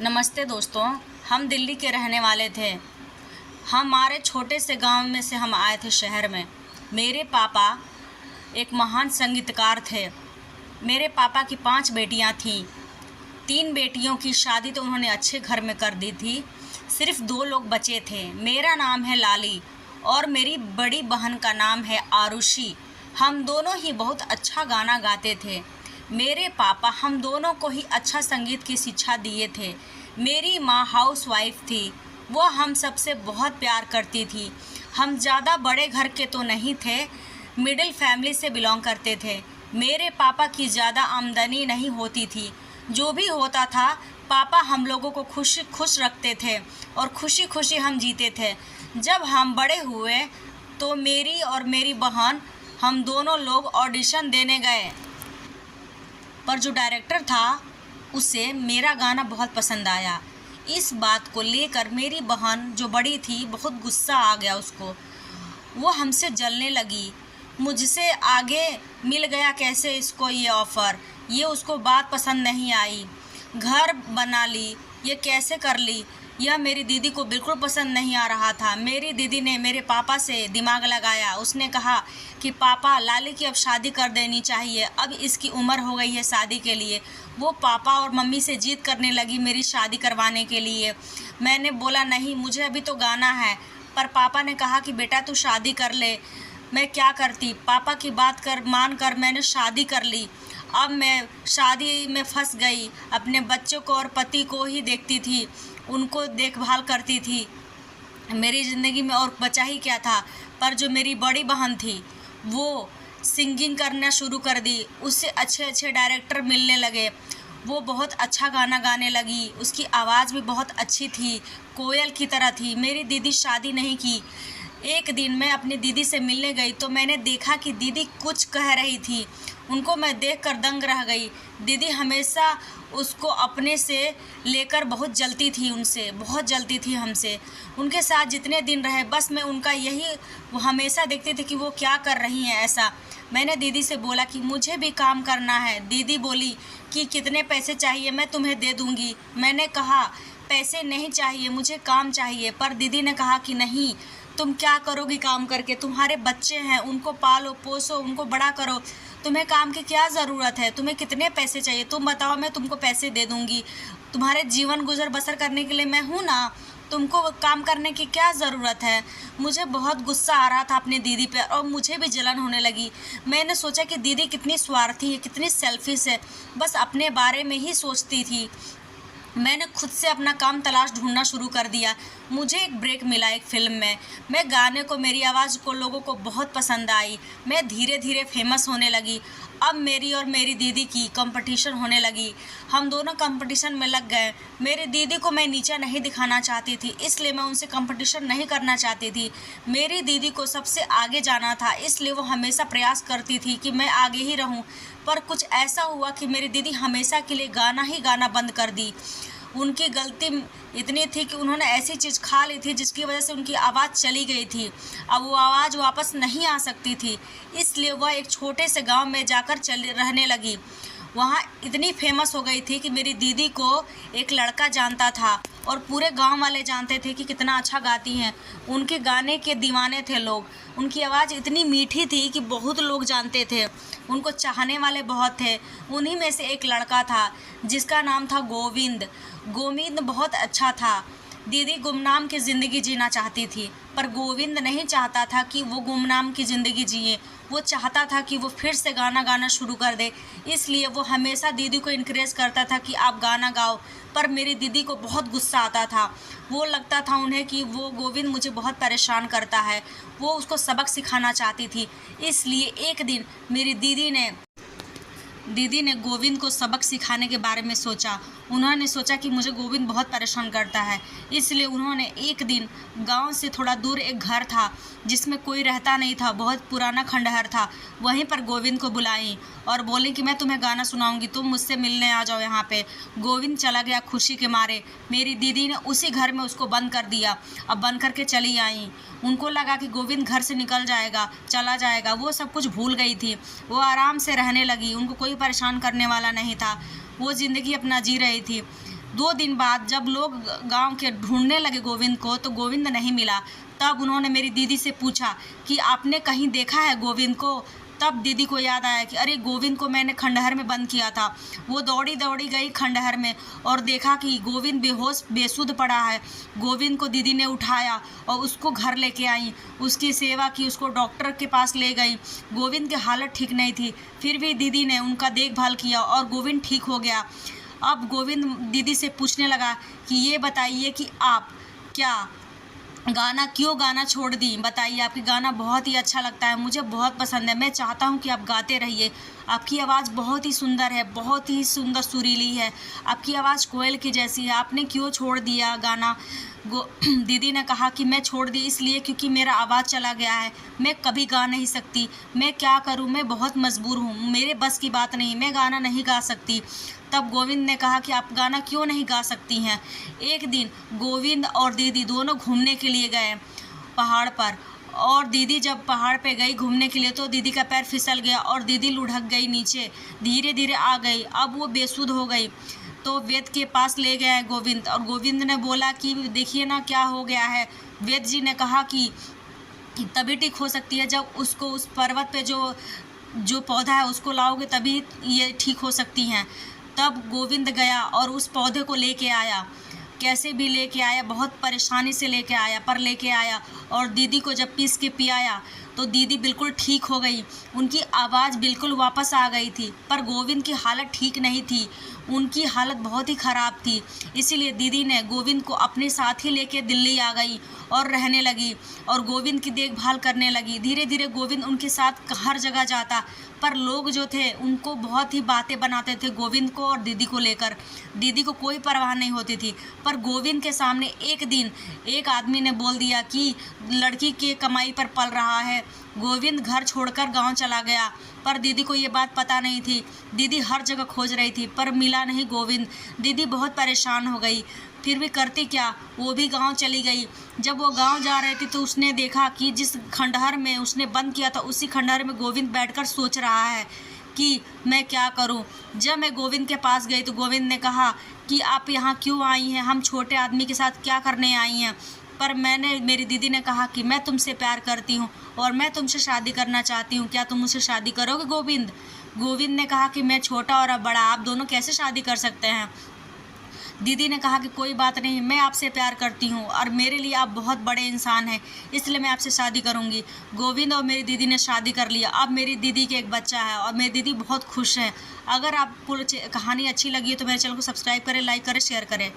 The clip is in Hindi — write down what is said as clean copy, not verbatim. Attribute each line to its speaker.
Speaker 1: नमस्ते दोस्तों। हम दिल्ली के रहने वाले थे। हमारे छोटे से गांव में से हम आए थे शहर में। मेरे पापा एक महान संगीतकार थे। मेरे पापा की 5 बेटियां थीं। 3 बेटियों की शादी तो उन्होंने अच्छे घर में कर दी थी। सिर्फ 2 लोग बचे थे। मेरा नाम है लाली और मेरी बड़ी बहन का नाम है आरुषि। हम दोनों ही बहुत अच्छा गाना गाते थे। मेरे पापा हम दोनों को ही अच्छा संगीत की शिक्षा दिए थे। मेरी माँ हाउसवाइफ थी। वो हम सबसे बहुत प्यार करती थी। हम ज़्यादा बड़े घर के तो नहीं थे, मिडिल फैमिली से बिलोंग करते थे। मेरे पापा की ज़्यादा आमदनी नहीं होती थी। जो भी होता था पापा हम लोगों को खुश रखते थे और खुशी खुशी हम जीते थे। जब हम बड़े हुए तो मेरी और मेरी बहन हम दोनों लोग ऑडिशन देने गए, पर जो डायरेक्टर था उसे मेरा गाना बहुत पसंद आया। इस बात को लेकर मेरी बहन जो बड़ी थी बहुत गुस्सा आ गया उसको। वो हमसे जलने लगी। मुझसे आगे मिल गया कैसे इसको ये ऑफ़र, ये उसको बात पसंद नहीं आई। घर बना ली, ये कैसे कर ली, यह मेरी दीदी को बिल्कुल पसंद नहीं आ रहा था। मेरी दीदी ने मेरे पापा से दिमाग लगाया। उसने कहा कि पापा लाली की अब शादी कर देनी चाहिए, अब इसकी उम्र हो गई है शादी के लिए। वो पापा और मम्मी से जिद करने लगी मेरी शादी करवाने के लिए। मैंने बोला नहीं, मुझे अभी तो गाना है। पर पापा ने कहा कि बेटा तू शादी कर ले। मैं क्या करती, पापा की बात मान कर मैंने शादी कर ली। अब मैं शादी में फंस गई। अपने बच्चों को और पति को ही देखती थी, उनको देखभाल करती थी। मेरी ज़िंदगी में और बचा ही क्या था। पर जो मेरी बड़ी बहन थी वो सिंगिंग करना शुरू कर दी। उससे अच्छे अच्छे डायरेक्टर मिलने लगे। वो बहुत अच्छा गाना गाने लगी। उसकी आवाज़ भी बहुत अच्छी थी, कोयल की तरह थी। मेरी दीदी शादी नहीं की। एक दिन मैं अपनी दीदी से मिलने गई तो मैंने देखा कि दीदी कुछ कह रही थी। उनको मैं देखकर दंग रह गई। दीदी हमेशा उसको अपने से लेकर बहुत जलती थी, उनसे बहुत जलती थी हमसे। उनके साथ जितने दिन रहे बस मैं उनका यही वो हमेशा देखती थी कि वो क्या कर रही हैं ऐसा। मैंने दीदी से बोला कि मुझे भी काम करना है। दीदी बोली कि कितने पैसे चाहिए, मैं तुम्हें दे दूँगी। मैंने कहा पैसे नहीं चाहिए, मुझे काम चाहिए। पर दीदी ने कहा कि नहीं, तुम क्या करोगी काम करके, तुम्हारे बच्चे हैं, उनको पालो पोसो, उनको बड़ा करो। तुम्हें काम की क्या ज़रूरत है, तुम्हें कितने पैसे चाहिए तुम बताओ, मैं तुमको पैसे दे दूँगी। तुम्हारे जीवन गुजर बसर करने के लिए मैं हूँ ना, तुमको काम करने की क्या ज़रूरत है। मुझे बहुत गुस्सा आ रहा था अपनी दीदी पे और मुझे भी जलन होने लगी। मैंने सोचा कि दीदी कितनी स्वार्थी है, कितनी सेल्फिश है, बस अपने बारे में ही सोचती थी। मैंने खुद से अपना काम तलाश ढूंढना शुरू कर दिया। मुझे एक ब्रेक मिला एक फ़िल्म में। मैं गाने को, मेरी आवाज़ को लोगों को बहुत पसंद आई। मैं धीरे धीरे फेमस होने लगी। अब मेरी और मेरी दीदी की कंपटीशन होने लगी। हम दोनों कंपटीशन में लग गए। मेरी दीदी को मैं नीचा नहीं दिखाना चाहती थी, इसलिए मैं उनसे कंपटीशन नहीं करना चाहती थी। मेरी दीदी को सबसे आगे जाना था, इसलिए वो हमेशा प्रयास करती थी कि मैं आगे ही रहूं। पर कुछ ऐसा हुआ कि मेरी दीदी हमेशा के लिए गाना ही गाना बंद कर दी। उनकी गलती इतनी थी कि उन्होंने ऐसी चीज़ खा ली थी जिसकी वजह से उनकी आवाज़ चली गई थी। अब वो आवाज़ वापस नहीं आ सकती थी, इसलिए वह एक छोटे से गांव में जाकर रहने लगी। वहाँ इतनी फेमस हो गई थी कि मेरी दीदी को एक लड़का जानता था और पूरे गांव वाले जानते थे कि कितना अच्छा गाती हैं। उनके गाने के दीवाने थे लोग। उनकी आवाज़ इतनी मीठी थी कि बहुत लोग जानते थे, उनको चाहने वाले बहुत थे। उन्हीं में से एक लड़का था जिसका नाम था गोविंद। गोविंद बहुत अच्छा था। दीदी गुमनाम की ज़िंदगी जीना चाहती थी, पर गोविंद नहीं चाहता था कि वो गुमनाम की ज़िंदगी जिए। वो चाहता था कि वो फिर से गाना गाना शुरू कर दे। इसलिए वो हमेशा दीदी को इनकरेज करता था कि आप गाना गाओ। पर मेरी दीदी को बहुत गुस्सा आता था। वो लगता था उन्हें कि वो गोविंद मुझे बहुत परेशान करता है। वो उसको सबक सिखाना चाहती थी। इसलिए एक दिन मेरी दीदी ने गोविंद को सबक सिखाने के बारे में सोचा। उन्होंने सोचा कि मुझे गोविंद बहुत परेशान करता है, इसलिए उन्होंने एक दिन गांव से थोड़ा दूर एक घर था जिसमें कोई रहता नहीं था, बहुत पुराना खंडहर था। वहीं पर गोविंद को बुलाई और बोली कि मैं तुम्हें गाना सुनाऊंगी, तुम मुझसे मिलने आ जाओ यहाँ पे। गोविंद चला गया खुशी के मारे। मेरी दीदी ने उसी घर में उसको बंद कर दिया। अब बंद करके चली आई। उनको लगा कि गोविंद घर से निकल जाएगा, चला जाएगा। वो सब कुछ भूल गई थी। वो आराम से रहने लगी, उनको कोई परेशान करने वाला नहीं था। वो ज़िंदगी अपना जी रही थी। 2 दिन बाद जब लोग गांव के ढूंढने लगे गोविंद को, तो गोविंद नहीं मिला। तब उन्होंने मेरी दीदी से पूछा कि आपने कहीं देखा है गोविंद को? तब दीदी को याद आया कि अरे गोविंद को मैंने खंडहर में बंद किया था। वो दौड़ी दौड़ी गई खंडहर में और देखा कि गोविंद बेहोश बेसुध पड़ा है। गोविंद को दीदी ने उठाया और उसको घर लेके आई, उसकी सेवा की, उसको डॉक्टर के पास ले गई। गोविंद की हालत ठीक नहीं थी, फिर भी दीदी ने उनका देखभाल किया और गोविंद ठीक हो गया। अब गोविंद दीदी से पूछने लगा कि ये बताइए कि आप क्या क्यों गाना छोड़ दी? बताइए, आपकी गाना बहुत ही अच्छा लगता है, मुझे बहुत पसंद है, मैं चाहता हूँ कि आप गाते रहिए। आपकी आवाज़ बहुत ही सुंदर है, बहुत ही सुंदर सुरीली है, आपकी आवाज़ कोयल की जैसी है, आपने क्यों छोड़ दिया गाना? दीदी ने कहा कि मैं छोड़ दी इसलिए क्योंकि मेरा आवाज़ चला गया है, मैं कभी गा नहीं सकती, मैं क्या करूं, मैं बहुत मजबूर हूं, मेरे बस की बात नहीं, मैं गाना नहीं गा सकती। तब गोविंद ने कहा कि आप गाना क्यों नहीं गा सकती हैं? एक दिन गोविंद और दीदी दोनों घूमने के लिए गए पहाड़ पर, और दीदी जब पहाड़ पे गई घूमने के लिए तो दीदी का पैर फिसल गया और दीदी लुढ़क गई नीचे, धीरे धीरे आ गई। अब वो बेसुध हो गई तो वैद्य के पास ले गए गोविंद, और गोविंद ने बोला कि देखिए ना क्या हो गया है। वैद्य जी ने कहा कि तभी ठीक हो सकती है जब उसको उस पर्वत पे जो पौधा है उसको लाओगे, तभी ये ठीक हो सकती हैं। तब गोविंद गया और उस पौधे को लेके आया, कैसे भी लेके आया, बहुत परेशानी से लेके आया, पर लेके आया। और दीदी को जब पीस के पियाया तो दीदी बिल्कुल ठीक हो गई, उनकी आवाज़ बिल्कुल वापस आ गई थी। पर गोविंद की हालत ठीक नहीं थी, उनकी हालत बहुत ही ख़राब थी। इसीलिए दीदी ने गोविंद को अपने साथ ही लेके दिल्ली आ गई और रहने लगी और गोविंद की देखभाल करने लगी। धीरे धीरे गोविंद उनके साथ हर जगह जाता, पर लोग जो थे उनको बहुत ही बातें बनाते थे गोविंद को और दीदी को लेकर। दीदी को कोई परवाह नहीं होती थी, पर गोविंद के सामने एक दिन एक आदमी ने बोल दिया कि लड़की के कमाई पर पल रहा है। गोविंद घर छोड़कर गांव चला गया, पर दीदी को ये बात पता नहीं थी। दीदी हर जगह खोज रही थी पर मिला नहीं गोविंद। दीदी बहुत परेशान हो गई, फिर भी करती क्या, वो भी गांव चली गई। जब वो गांव जा रही थी तो उसने देखा कि जिस खंडहर में उसने बंद किया था उसी खंडहर में गोविंद बैठकर सोच रहा है कि मैं क्या करूं। जब मैं गोविंद के पास गई तो गोविंद ने कहा कि आप यहाँ क्यों आई हैं, हम छोटे आदमी के साथ क्या करने आई हैं? पर मेरी दीदी ने कहा कि मैं तुमसे प्यार करती हूँ और मैं तुमसे शादी करना चाहती हूँ, क्या तुम मुझसे शादी करोगे गोविंद? गोविंद ने कहा कि मैं छोटा और अब बड़ा, आप दोनों कैसे शादी कर सकते हैं? दीदी ने कहा कि कोई बात नहीं, मैं आपसे प्यार करती हूँ और मेरे लिए आप बहुत बड़े इंसान हैं, इसलिए मैं आपसे शादी करूँगी। गोविंद और मेरी दीदी ने शादी कर लिया। अब मेरी दीदी के एक बच्चा है और मेरी दीदी बहुत खुश है। अगर आपको कहानी अच्छी लगी है तो मेरे चैनल को सब्सक्राइब करें, लाइक करें, शेयर करें।